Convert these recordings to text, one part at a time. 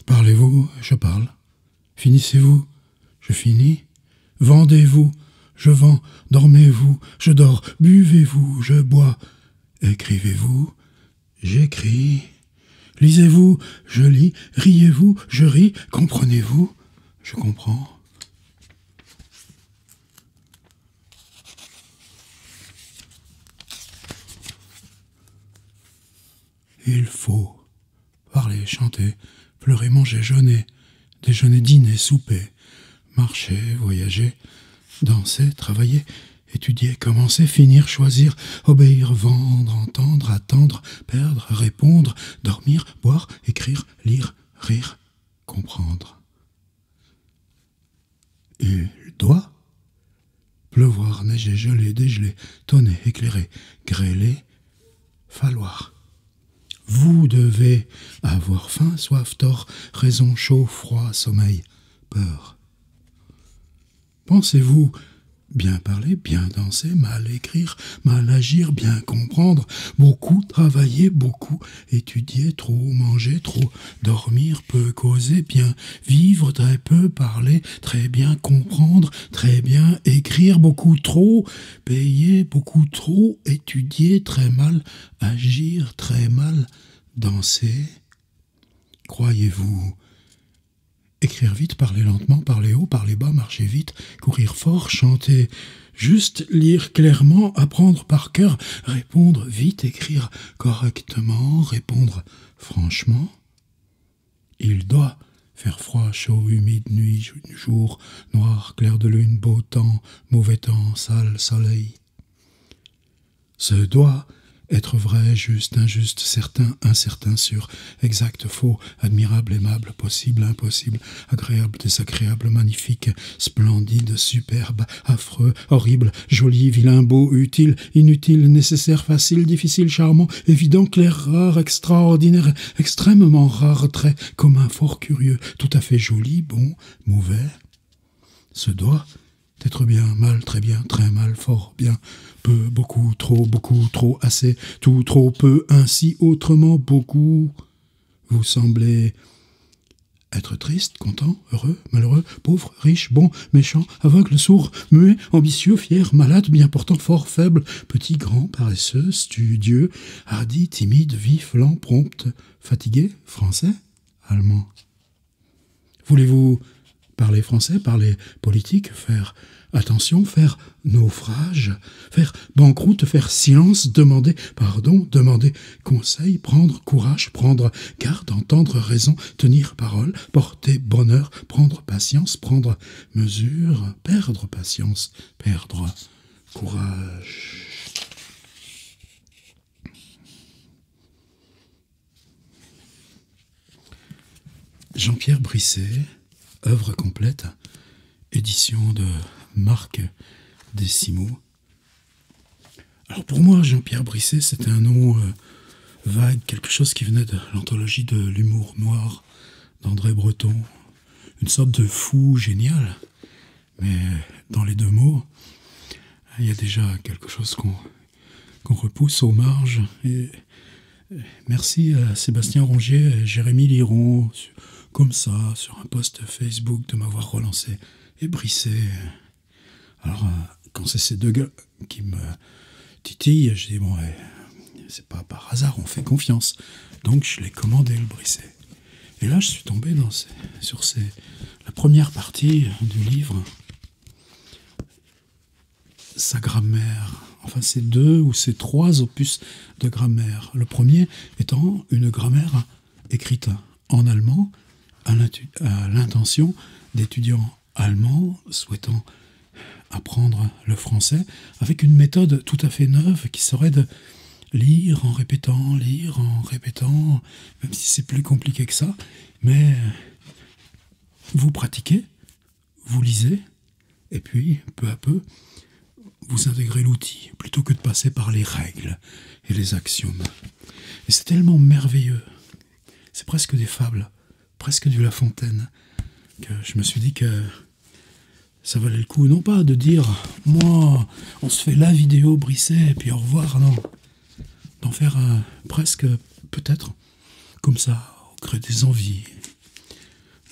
Parlez-vous, je parle. Finissez-vous, je finis. Vendez-vous, je vends. Dormez-vous, je dors. Buvez-vous, je bois. Écrivez-vous, j'écris. Lisez-vous, je lis. Riez-vous, je ris. Comprenez-vous, je comprends. Il faut parler, chanter, pleurer, manger, jeûner, déjeuner, dîner, souper, marcher, voyager, danser, travailler, étudier, commencer, finir, choisir, obéir, vendre, entendre, attendre, perdre, répondre, dormir, boire, écrire, lire, rire, comprendre. Il doit pleuvoir, neiger, geler, dégeler, tonner, éclairer, grêler, falloir. Vous devez avoir faim, soif, tort, raison, chaud, froid, sommeil, peur. Pensez-vous bien parler, bien danser, mal écrire, mal agir, bien comprendre, beaucoup travailler, beaucoup étudier, trop manger, trop dormir, peu causer, bien vivre, très peu parler, très bien comprendre, très bien écrire, beaucoup trop payer, beaucoup trop étudier, très mal agir, très mal danser. Croyez-vous écrire vite, parler lentement, parler haut, parler bas, marcher vite, courir fort, chanter juste, lire clairement, apprendre par cœur, répondre vite, écrire correctement, répondre franchement? Il doit faire froid, chaud, humide, nuit, jour, noir, clair de lune, beau temps, mauvais temps, sale, soleil. Ce doit être vrai, juste, injuste, certain, incertain, sûr, exact, faux, admirable, aimable, possible, impossible, agréable, désagréable, magnifique, splendide, superbe, affreux, horrible, joli, vilain, beau, utile, inutile, nécessaire, facile, difficile, charmant, évident, clair, rare, extraordinaire, extrêmement rare, très commun, fort curieux, tout à fait joli, bon, mauvais. Ce doit être bien, mal, très bien, très mal, fort, bien, peu, beaucoup, trop, assez, tout, trop, peu, ainsi, autrement, beaucoup. Vous semblez être triste, content, heureux, malheureux, pauvre, riche, bon, méchant, aveugle, sourd, muet, ambitieux, fier, malade, bien portant, fort, faible, petit, grand, paresseux, studieux, hardi, timide, vif, lent, prompt, fatigué, français, allemand. Voulez-vous parler français, parler politique, faire attention, faire naufrage, faire banqueroute, faire silence, demander pardon, demander conseil, prendre courage, prendre garde, entendre raison, tenir parole, porter bonheur, prendre patience, prendre mesure, perdre patience, perdre courage. Jean-Pierre Brisset, œuvre complète, édition de Marc Desimo. Alors pour moi, Jean-Pierre Brisset, c'était un nom vague, quelque chose qui venait de l'anthologie de l'humour noir d'André Breton. Une sorte de fou génial, mais dans les deux mots, il y a déjà quelque chose qu'on repousse aux marges. Et merci à Sébastien Rongier et Jérémy Liron, comme ça, sur un post Facebook, de m'avoir relancé. Et Brisset. Alors, quand c'est ces deux gars qui me titillent, je dis, bon, c'est pas par hasard, on fait confiance. Donc, je l'ai commandé, le Brisset. Et là, je suis tombé sur la première partie du livre, sa grammaire. Enfin, c'est 2 ou c'est 3 opus de grammaire. Le premier étant une grammaire écrite en allemand à l'intention d'étudiants allemands souhaitant apprendre le français, avec une méthode tout à fait neuve qui serait de lire en répétant, même si c'est plus compliqué que ça, mais vous pratiquez, vous lisez, et puis peu à peu, vous intégrez l'outil, plutôt que de passer par les règles et les axiomes. Et c'est tellement merveilleux. C'est presque des fables, presque du La Fontaine, que je me suis dit que ça valait le coup, non pas de dire « moi, on se fait la vidéo Brisset, et puis au revoir », non. D'en faire presque, peut-être, comme ça, au gré des envies,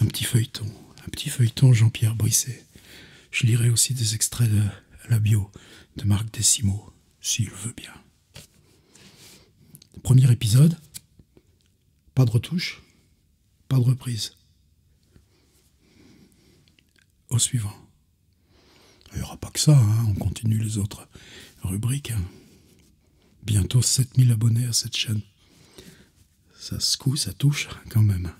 un petit feuilleton Jean-Pierre Brisset. Je lirai aussi des extraits de la bio de Marc Desimo, s'il veut bien. Premier épisode, pas de retouche, pas de reprise. Au suivant. Il n'y aura pas que ça, hein, on continue les autres rubriques. Hein. Bientôt 7000 abonnés à cette chaîne. Ça secoue, ça touche quand même.